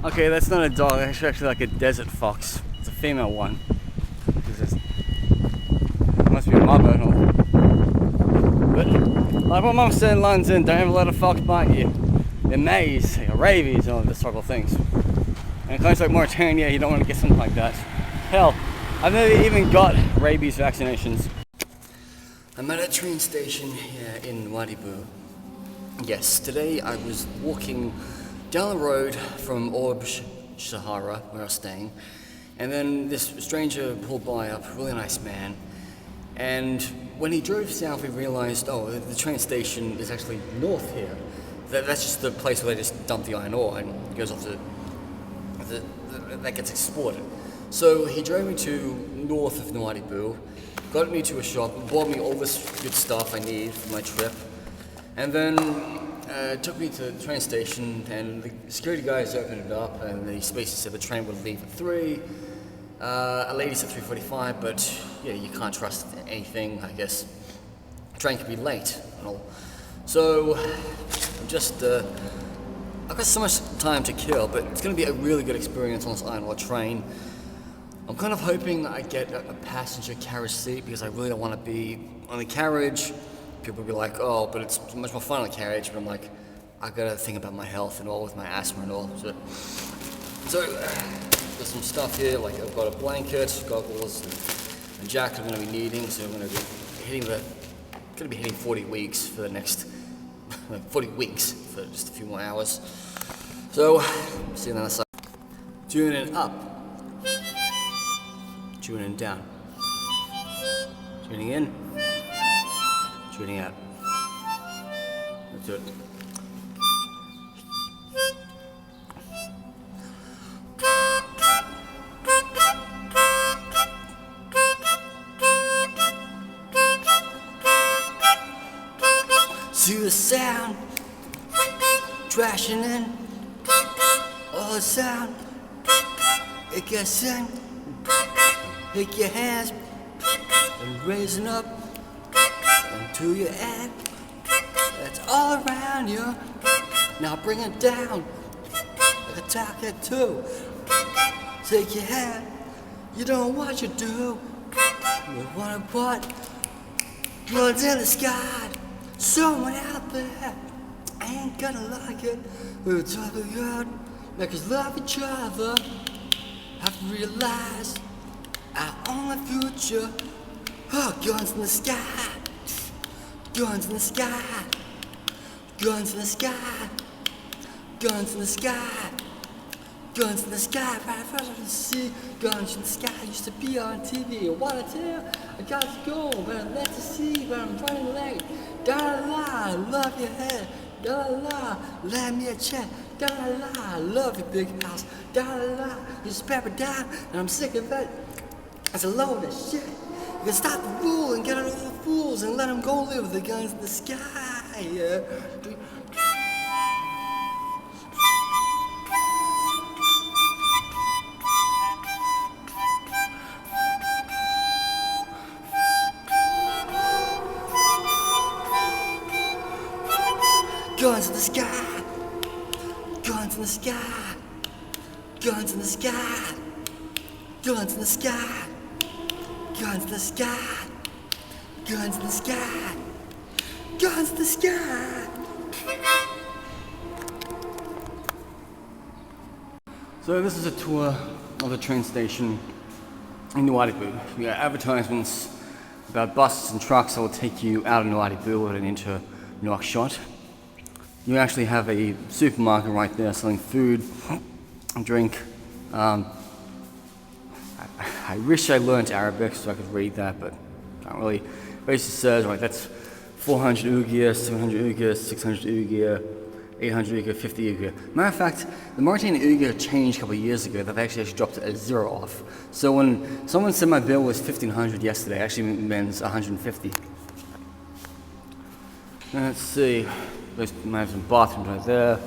Okay, that's not a dog, it's actually like a desert fox. It's a female one. It must be a mother. But like what Mum said in London, don't ever let a fox bite you. They're maze, rabies, and all this sort of things. And in countries like Mauritania, you don't want to get something like that. Hell, I've never even got rabies vaccinations. I'm at a train station here in Nouadhibou. Yes, today I was walking down the road from Sub-Sahara, where I was staying, and then this stranger pulled by up, really nice man, and when he drove south we realized, oh, the train station is actually north here. That's just the place where they just dump the iron ore and it goes off to that gets exported. So he drove me to north of Nouadhibou, got me to a shop, bought me all this good stuff I need for my trip, and then took me to the train station, and the security guys opened it up, and he basically said the train would leave at 3. A lady said 3:45, but yeah, you can't trust anything, I guess. The train could be late and all. So I'm just, I've got so much time to kill, but it's going to be a really good experience on this iron ore train. I'm kind of hoping I get a passenger carriage seat because I really don't want to be on the carriage. People will be like, oh, but it's much more fun on the carriage. But I'm like, I gotta think about my health and all with my asthma and all. So there's some stuff here, like I've got a blanket, goggles, and jacket I'm gonna be needing. So I'm gonna be hitting 40 weeks for the next 40 weeks for just a few more hours. So see you on the other side. Tuning up, tuning down, tuning in, tuning out. Let's do it. See the sound, trashing in, all the sound, it gets in, pick your hands, and raising up, into your head, that's all around you, now bring it down, like a talking too, take your hand, you don't know what you do, you wanna put guns in the sky. Someone out there ain't gonna like it. We'll talk about make us love each other. Have to realize our only future. Oh, guns in the sky, guns in the sky, guns in the sky, guns in the sky, guns in the sky. Right first to see guns in the sky used to be on TV. I wanna tell, I got to go, but I let to see, but I'm running late. Da-la-la, love your head. Da-la-la, land me a check. Da-la-la, love your big house. Da-la-la, you spare me down, and I'm sick of it. It's a load of shit. You can stop the rule and get rid of all the fools and let them go live with the guns in the sky. Yeah. Guns in the sky, guns in the sky, guns in the sky, guns in the sky, guns in the sky, guns in the sky, guns in the sky. So this is a tour of the train station in Nouadhibou. We got advertisements about buses and trucks that will take you out of Nouadhibou and into Nouakchott. You actually have a supermarket right there selling food, drink. I wish I learned Arabic so I could read that, but can't really. Basically says, right, that's 400 ouguiya, 700 ouguiya, 600 ouguiya, 800 ouguiya, 50 ouguiya. Matter of fact, the Mauritania ouguiya changed a couple of years ago. They've actually dropped it at 0 off. So when someone said my bill was 1,500 yesterday, it actually means 150. Let's see. There's some bathrooms right there.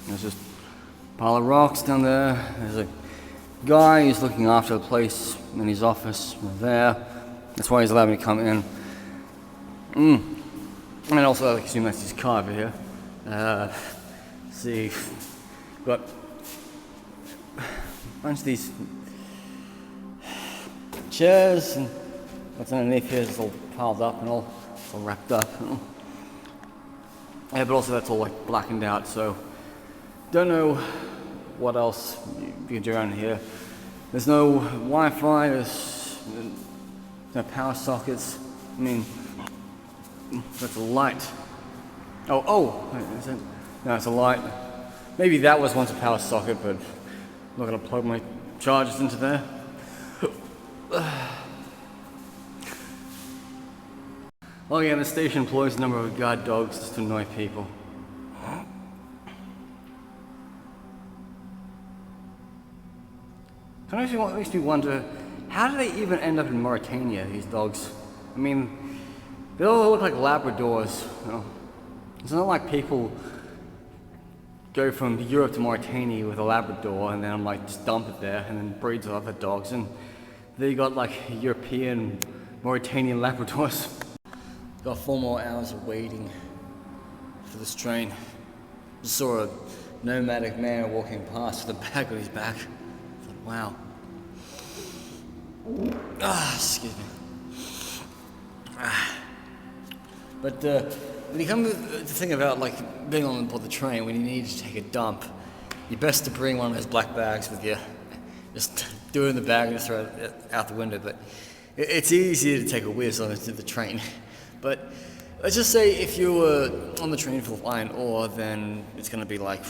There's just a pile of rocks down there. There's a guy who's looking after the place in his office right there. That's why he's allowed me to come in. And also, I assume that's his car over here. See, But a bunch of these chairs and what's underneath here is all piled up and all wrapped up. Yeah, but also that's all like blackened out, so don't know what else you can do around here. There's no Wi-Fi, there's no power sockets. I mean, that's a light. Oh, wait, is it? No, it's a light. Maybe that was once a power socket, but I'm not gonna plug my chargers into there. Oh yeah, the station employs a number of guard dogs just to annoy people. Kind of makes me wonder, how do they even end up in Mauritania, these dogs? I mean, they all look like Labradors, you know? It's not like people go from Europe to Mauritania with a Labrador and then like just dump it there and then breeds with other dogs, and there you got like European Mauritanian Labradors. Got 4 more hours of waiting for this train. Just saw a nomadic man walking past with a bag on his back. I thought, wow. Excuse me. But when you come to think about like being on board the train, when you need to take a dump, you're best to bring one of those black bags with you. Just do it in the bag and just throw it out the window. But it's easier to take a whiz on into the train. But let's just say if you were on the train full of iron ore, then it's going to be like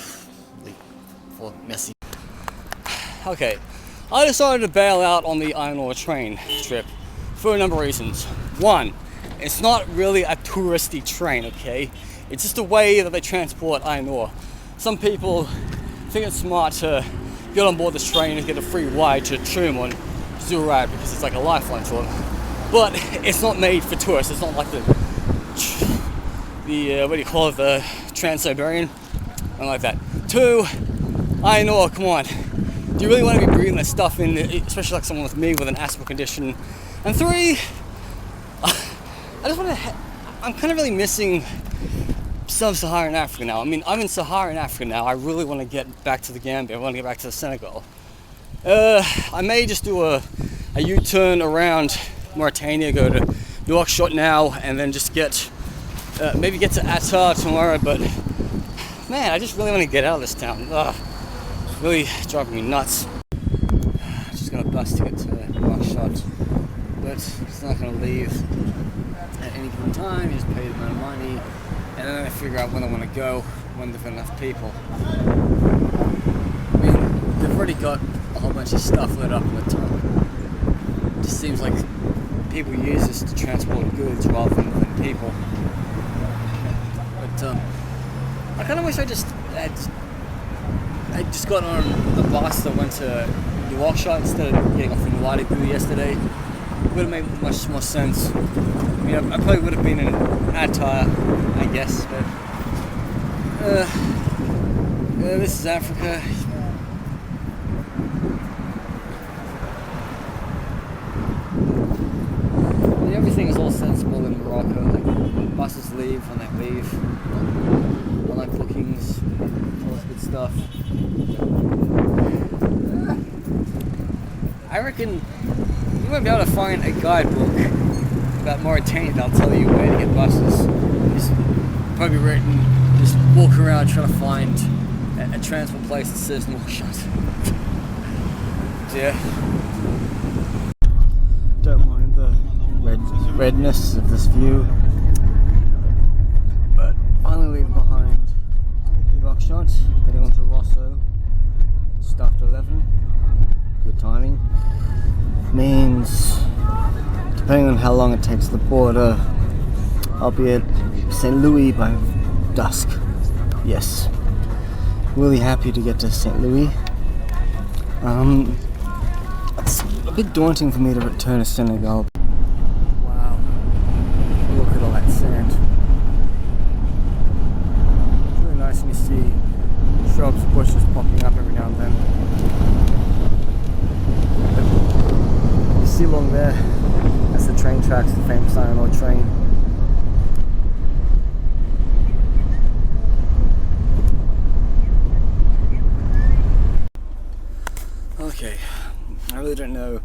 messy. Okay, I decided to bail out on the iron ore train trip for a number of reasons. One, it's not really a touristy train, okay? It's just a way that they transport iron ore. Some people think it's smart to get on board this train and get a free ride to Truman on Zurad because it's like a lifeline to them. But it's not made for tourists. It's not like the what do you call it, the Trans-Siberian? Nothing like that. 2, iron ore, come on. Do you really want to be breathing that stuff in, especially like someone with me with an asthma condition? And 3, I'm kind of really missing Sub-Saharan Africa now. I mean, I'm in Saharan Africa now. I really want to get back to the Gambia. I want to get back to the Senegal. I may just do a U-turn around Mauritania, go to Nouakchott now, and then just maybe get to Attar tomorrow. But man, I just really want to get out of this town. It's really driving me nuts. Just got a bus ticket to Nouakchott, but it's not going to leave at any given time. You just pay the amount of money, and then I figure out when I want to go when there's enough people. I mean, they've already got a whole bunch of stuff lit up in the tunnel. It just seems like people use this to transport goods rather than people. But I kind of wish I just got on the bus that went to Nouakchott instead of getting off in Nouadhibou yesterday. It would have made much more sense. I mean, I probably would have been in Attar, I guess, but this is Africa. Everything is all sensible in Morocco. Like, buses leave when they leave. Online bookings, all this good stuff. I reckon you won't be able to find a guidebook about Mauritania that'll tell you where to get buses. It's probably written, just walk around trying to find a transport place that says Nouakchott. So yeah. Don't mind the redness of this view, but finally leaving behind Nouakchott, heading on to Rosso, just after 11. Good timing. Means, depending on how long it takes the border, I'll be at St. Louis by dusk. Yes, really happy to get to St. Louis. It's a bit daunting for me to return to Senegal. Wow, look at all that sand. It's really nice when you see shrubs, bushes popping up every now and then. But you see along there, that's the train tracks, the famous iron ore train. Okay, I really don't know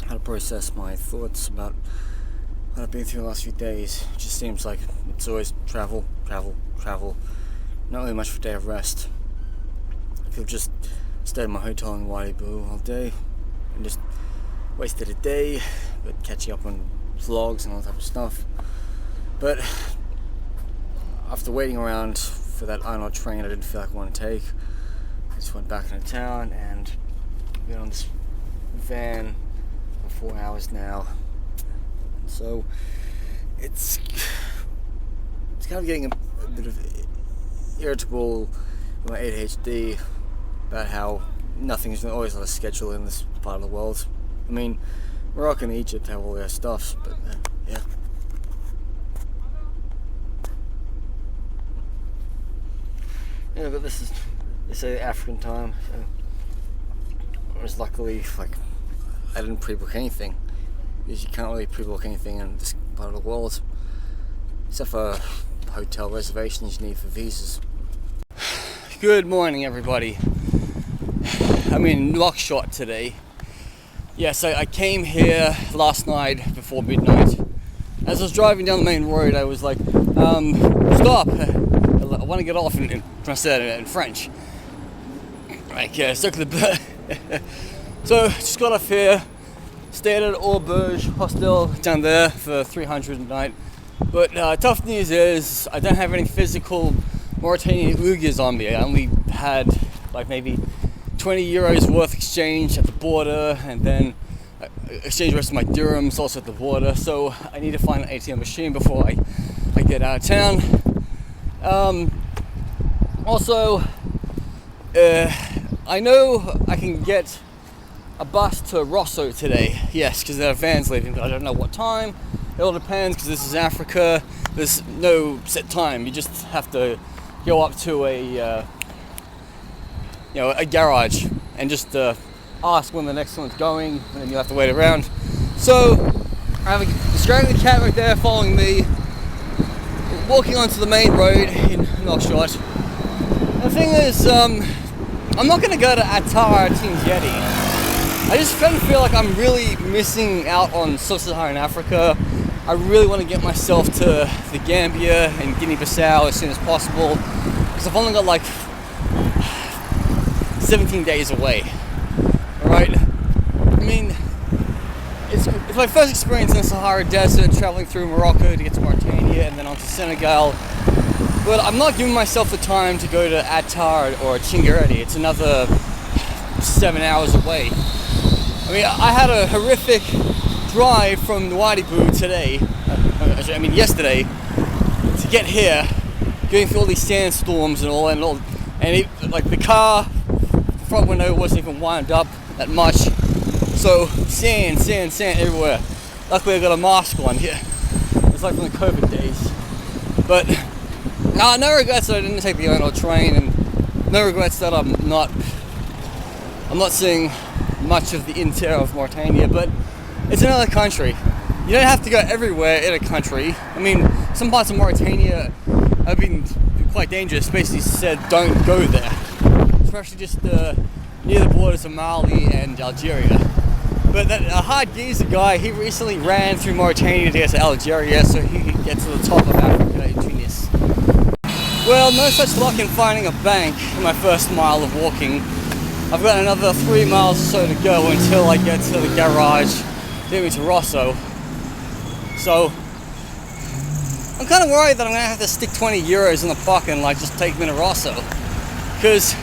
how to process my thoughts about what I've been through the last few days. It just seems like it's always travel, travel, travel. Not really much for a day of rest. I could have just stayed in my hotel in Nouadhibou all day and just wasted a day, but catching up on vlogs and all that type of stuff. But after waiting around for that iron train I didn't feel like I wanted to take, I just went back into town and been on this van for 4 hours now. So it's kind of getting a bit of irritable with my ADHD about how nothing's always on a schedule in this part of the world. I mean, Morocco and Egypt have all their stuffs, but yeah. Yeah, but this is African time, so it was luckily like I didn't pre-book anything, because you can't really pre-book anything in this part of the world, except for hotel reservations you need for visas. Good morning, everybody. I'm in Nouakchott today. Yes, I came here last night before midnight. As I was driving down the main road, I was like, stop! I want to get off, and I said it in French. Like, stuck to the So, just got off here, stayed at Auberge Hostel down there for 300 a night. But tough news is, I don't have any physical Mauritanian Uyghurs on me. I only had like maybe 20 euros worth exchange at the border, and then exchange the rest of my dirhams also at the border. So I need to find an ATM machine before I get out of town. Also, I know I can get a bus to Rosso today. Yes, because there are vans leaving, but I don't know what time. It all depends, because this is Africa. There's no set time. You just have to go up to a garage and just ask when the next one's going, and then you have to wait around. So I have a Australian cat right there following me, walking onto the main road in Nouakchott. The thing is, I'm not going to go to Attar Tingyeti. I just kind of feel like I'm really missing out on Sub-Saharan Africa. I really want to get myself to the Gambia and Guinea-Bissau as soon as possible, because I've only got like 17 days away. Alright? I mean, it's my first experience in the Sahara Desert, traveling through Morocco to get to Mauritania and then on to Senegal. But I'm not giving myself the time to go to Attar or Tingyeti. It's another 7 hours away. I mean, I had a horrific drive from Nouadhibou today, yesterday, to get here, going through all these sandstorms and all, like the car front window wasn't even wound up that much, so sand everywhere. Luckily I got a mask on here. It's like from the COVID days. But no regrets that I didn't take the Ono train, and no regrets that I'm not seeing much of the interior of Mauritania, but it's another country. You don't have to go everywhere in a country. I mean, some parts of Mauritania have been quite dangerous. Basically said don't go there, especially just near the borders of Mali and Algeria. But that hard geezer guy, he recently ran through Mauritania to get to Algeria so he could get to the top of Africa in Tunis. Well, no such luck in finding a bank in my first mile of walking. I've got another 3 miles or so to go until I get to the garage, take me to Rosso. So I'm kind of worried that I'm going to have to stick 20 euros in the pocket and like just take me to Rosso. Because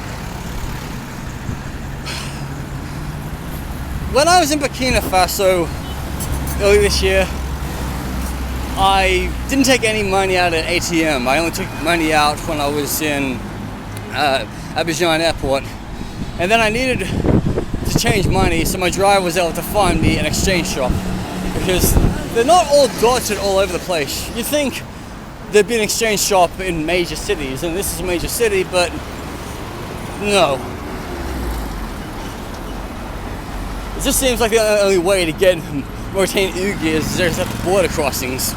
when I was in Burkina Faso earlier this year, I didn't take any money out at ATM. I only took money out when I was in Abidjan airport. And then I needed to change money, so my driver was able to find me an exchange shop. Because they're not all dotted all over the place. You'd think there'd be an exchange shop in major cities, and this is a major city, but no. It just seems like the only way to get Mauritanian Uyghurs is at the border crossings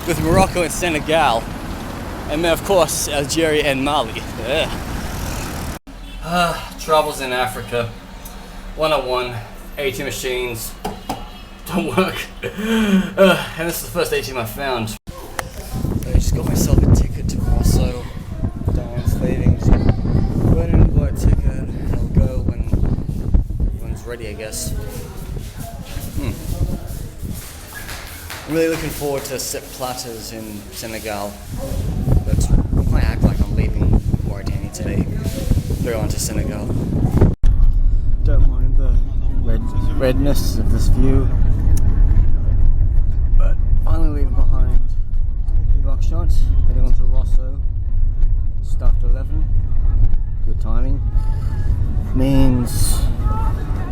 with Morocco and Senegal, and then of course Algeria and Mali. Troubles in Africa. 101, ATM machines don't work. And this is the first ATM I found. So I just got myself a ticket to Rosso. Diane's leaving. So go ahead and buy a ticket and I'll go when everyone's ready, I guess. I'm really looking forward to set platters in Senegal, but I might act like I'm leaving Mauritania today. Go on to Senegal. Don't mind the redness of this view, but finally leaving behind Nouakchott, heading on to Rosso, just after 11. Good timing. Means,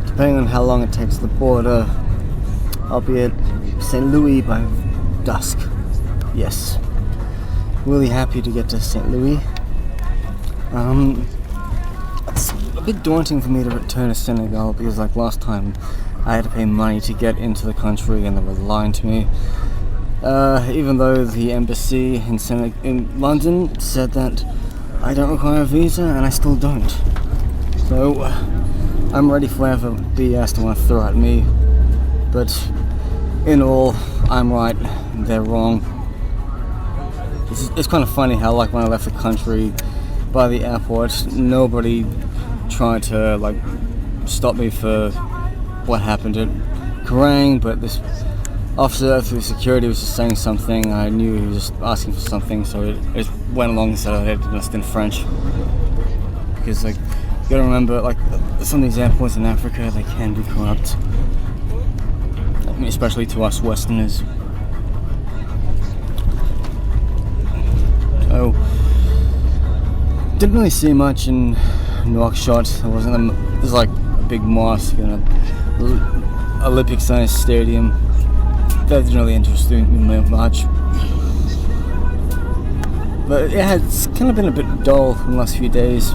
depending on how long it takes the border, I'll be at St. Louis by dusk. Yes. Really happy to get to St. Louis. It's a bit daunting for me to return to Senegal because like last time I had to pay money to get into the country and they were lying to me. Even though the embassy in London said that I don't require a visa and I still don't. So I'm ready for whatever BS they want to throw at me. But in all, I'm right, they're wrong. It's kind of funny how like when I left the country by the airport, nobody tried to like stop me for what happened at Kerrang, but this officer through security was just saying something. I knew he was just asking for something, so it just went along and said I had just in French. Because like, you gotta remember, like some of these airports in Africa, they can be corrupt. Especially to us Westerners. So, didn't really see much in Nouakchott. There's like a big mosque and a Olympic-sized stadium. That didn't really interest me much. But yeah, it's kind of been a bit dull in the last few days.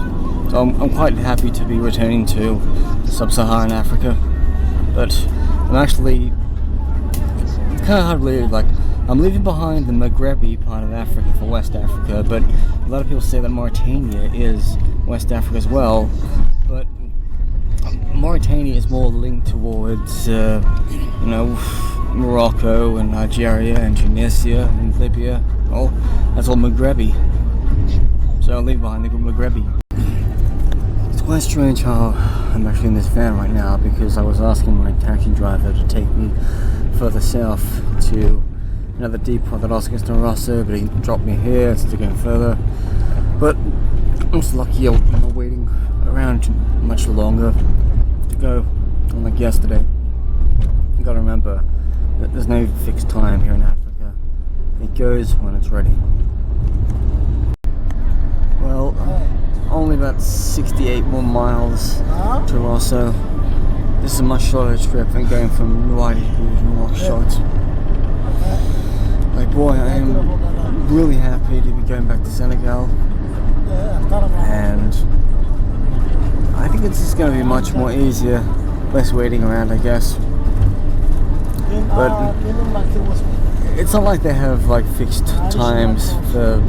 So I'm quite happy to be returning to Sub-Saharan Africa. But I'm actually kind of hard to believe, like, I'm leaving behind the Maghrebi part of Africa for West Africa, but a lot of people say that Mauritania is West Africa as well, but Mauritania is more linked towards, Morocco and Nigeria and Tunisia and Libya. Oh, that's all Maghrebi. So I'll leave behind the Maghrebi. It's quite strange how I'm actually in this van right now because I was asking my taxi driver to take me further south to another depot that also gets to Rosso, but he dropped me here instead of going further. But I'm just lucky I'm not waiting around much longer to go, unlike yesterday. You gotta remember that there's no fixed time here in Africa. It goes when it's ready. Well, only about 68 more miles to Rosso. This is a much shorter trip than going from Nouadhibou to Nouakchott. Like boy, I am really happy to be going back to Senegal, and I think it's just going to be much more easier, less waiting around I guess. But it's not like they have like fixed times for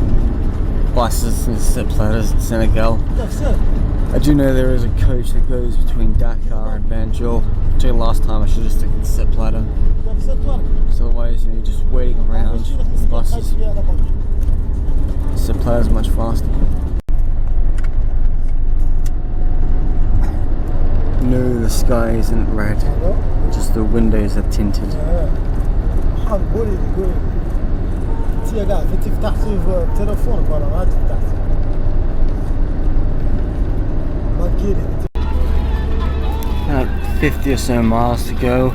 buses and set platters in Senegal. I do know there is a coach that goes between Dakar and Banjul. Actually, last time I should have just taken the set platter. So otherwise, you're just waiting around the buses. Set platter is much faster. No, the sky isn't red. Just the windows are tinted. About 50 or so miles to go.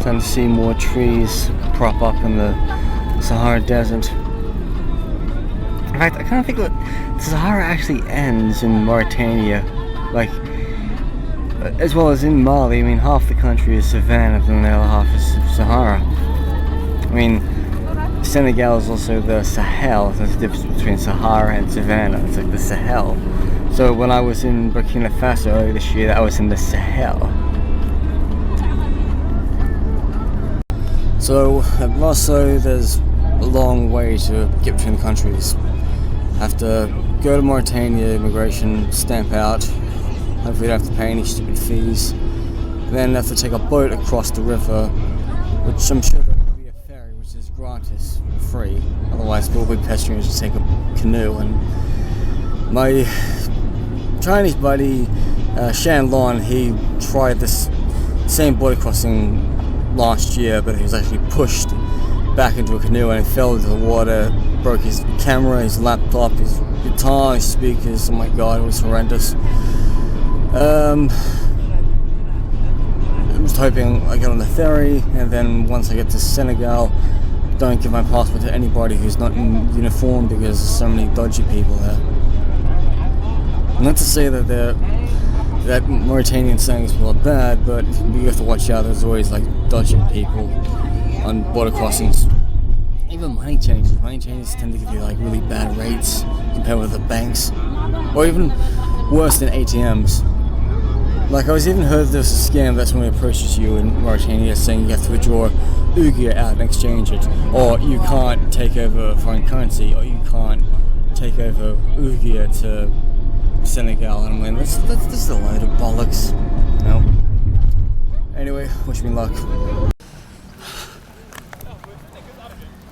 Starting to see more trees prop up in the Sahara Desert. In fact, I kind of think that the Sahara actually ends in Mauritania, like, as well as in Mali. I mean, half the country is savanna, and the other half is Sahara. I mean, Senegal is also the Sahel. There's a difference between Sahara and savanna. It's like the Sahel. So when I was in Burkina Faso earlier this year, I was in the Sahel. So at Rosso, there's a long way to get between the countries. Have to go to Mauritania, immigration, stamp out. Hopefully, don't have to pay any stupid fees. then have to take a boat across the river, which I'm sure there will be a ferry, which is gratis, free. Otherwise, people will be pestering you to take a canoe. And my Chinese buddy, Shan Lon, he tried this same boat crossing last year, but he was actually pushed back into a canoe and he fell into the water, broke his camera, his laptop, his guitar, his speakers. Oh my god, it was horrendous. I'm just hoping I get on the ferry, and then once I get to Senegal, don't give my passport to anybody who's not in uniform, because there's so many dodgy people there. Not to say that Mauritanian Senegalese people are bad, but you have to watch out. There's always like dodgy people on border crossings. Even money changes. Money changes tend to give you like really bad rates compared with the banks, or even worse than ATMs. Like I was even heard there's a scam that someone approaches you in Mauritania saying you have to withdraw Ugia out and exchange it, or you can't take over foreign currency, or you can't take over Ugia to Senegal. And I'm like, this is a load of bollocks. No. Anyway, wish me luck.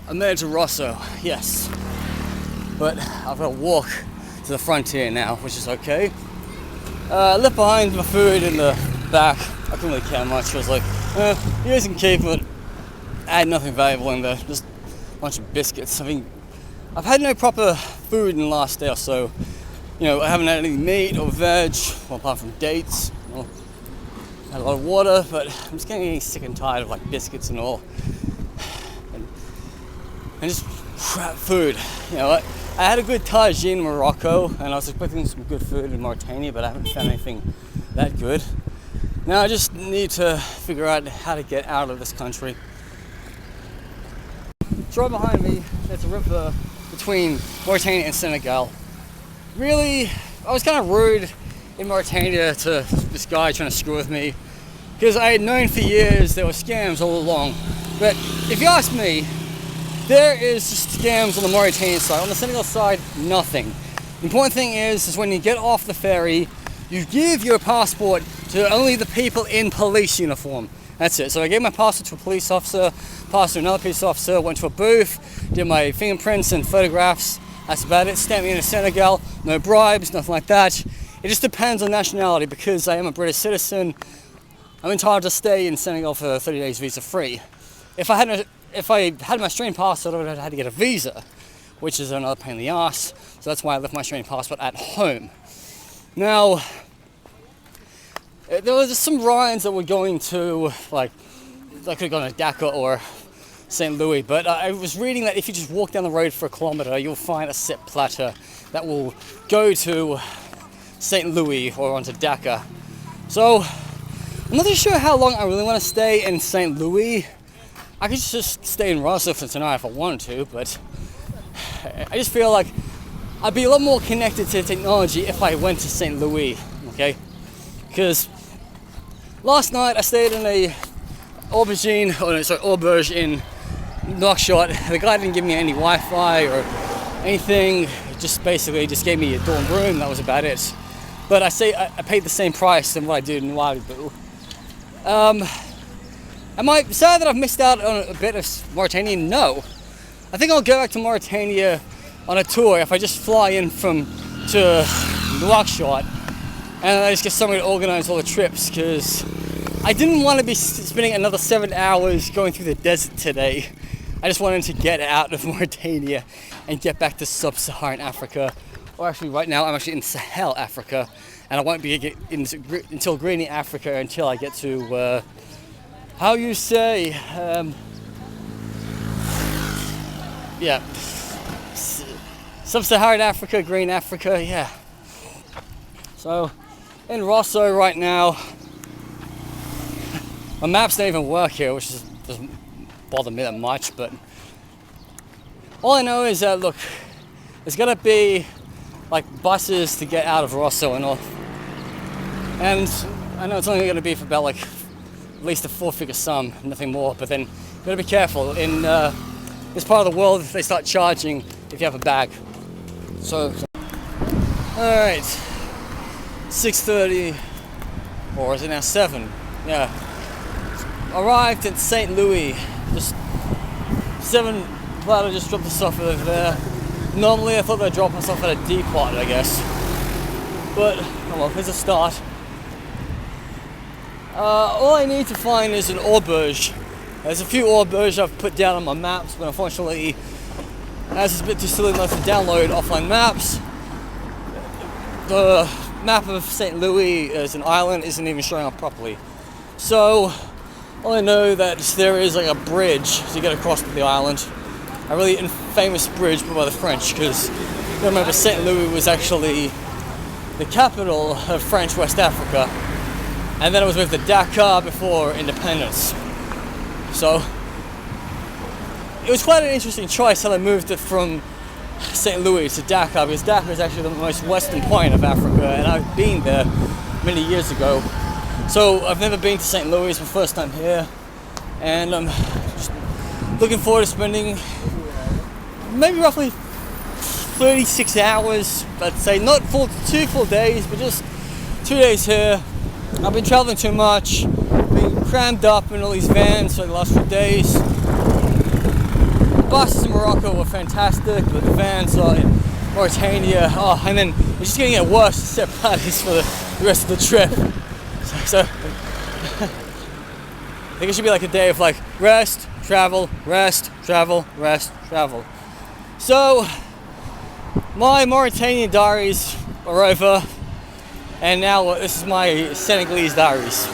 I made it to Rosso, yes, but I've got to walk to the frontier now, which is okay. I left behind my food in the back. I couldn't really care much. I was like, you guys can keep it. I had nothing valuable in there, just a bunch of biscuits. I mean, I've had no proper food in the last day or so. You know, I haven't had any meat or veg, well, apart from dates. Well, had a lot of water, but I'm just getting sick and tired of like biscuits and all. And just crap food. You know, I had a good tagine in Morocco, and I was expecting some good food in Mauritania, but I haven't found anything that good. Now I just need to figure out how to get out of this country. So right behind me, there's a river between Mauritania and Senegal. Really, I was kind of rude in Mauritania to this guy trying to screw with me, because I had known for years there were scams all along. But if you ask me, there is just scams on the Mauritanian side. On the Senegal side, nothing. The important thing is when you get off the ferry, you give your passport to only the people in police uniform. That's it. So I gave my passport to a police officer, passed to another police officer, went to a booth, did my fingerprints and photographs. That's about it. Stamped me into Senegal. No bribes, nothing like that. It just depends on nationality. Because I am a British citizen, I'm entitled to stay in Senegal for 30 days visa free. If I had my Australian passport, I would have had to get a visa, which is another pain in the ass. So that's why I left my Australian passport at home. Now, there was some rides that were going to, like, I could have gone to Dakar or St. Louis, but I was reading that if you just walk down the road for a kilometer, you'll find a set platter that will go to St. Louis or onto Dakar. So, I'm not too sure how long I really want to stay in St. Louis. I could just stay in Rosso for tonight if I wanted to, but I just feel like I'd be a lot more connected to technology if I went to St. Louis, because last night I stayed in a auberge in Nouakchott. The guy didn't give me any Wi-Fi or anything. He just basically gave me a dorm room. That was about it. But I paid the same price than what I did in Nouadhibou. Am I sad that I've missed out on a bit of Mauritania? No. I think I'll go back to Mauritania on a tour if I just fly in to Nouakchott and I just get somebody to organize all the trips, because I didn't want to be spending another 7 hours going through the desert today. I just wanted to get out of Mauritania and get back to Sub-Saharan Africa. Or actually right now I'm actually in Sahel Africa, and I won't be until Greeny Africa until I get to how you say, Sub-Saharan Africa, Green Africa, yeah. So, in Rosso right now, my maps don't even work here, which doesn't bother me that much, but all I know is that, look, there's gonna be like buses to get out of Rosso and all. And I know it's only gonna be for about like at least a 4-figure sum, nothing more, but then you gotta be careful. In this part of the world, they start charging if you have a bag. So alright, 6:30, or is it now 7? yeah, arrived at St. Louis. Just 7 Platter just dropped us off over there. Normally I thought they'd drop us off at a depot, I guess. But, oh well, here's a start. All I need to find is an auberge. There's a few auberges I've put down on my maps, but unfortunately, as it's a bit too silly not to download offline maps, the map of St. Louis as an island isn't even showing up properly. So, all I know that there is like a bridge to get across to the island. A really infamous bridge built by the French, because I remember St. Louis was actually the capital of French West Africa, and then it was with the Dakar before independence. So it was quite an interesting choice how they moved it from St. Louis to Dakar, because Dakar is actually the most western point of Africa, and I've been there many years ago. So I've never been to St. Louis, my first time here, and I'm just looking forward to spending maybe roughly 36 hours, I'd say, not 2 full days, but just 2 days here. I've been traveling too much, being crammed up in all these vans for the last few days. The buses in Morocco were fantastic, but the vans are in Mauritania, and then it's just going to get worse to set parties for the rest of the trip. So I think it should be like a day of like rest, travel, rest, travel, rest, travel. So my Mauritania diaries are over, and now this is my Senegalese diaries.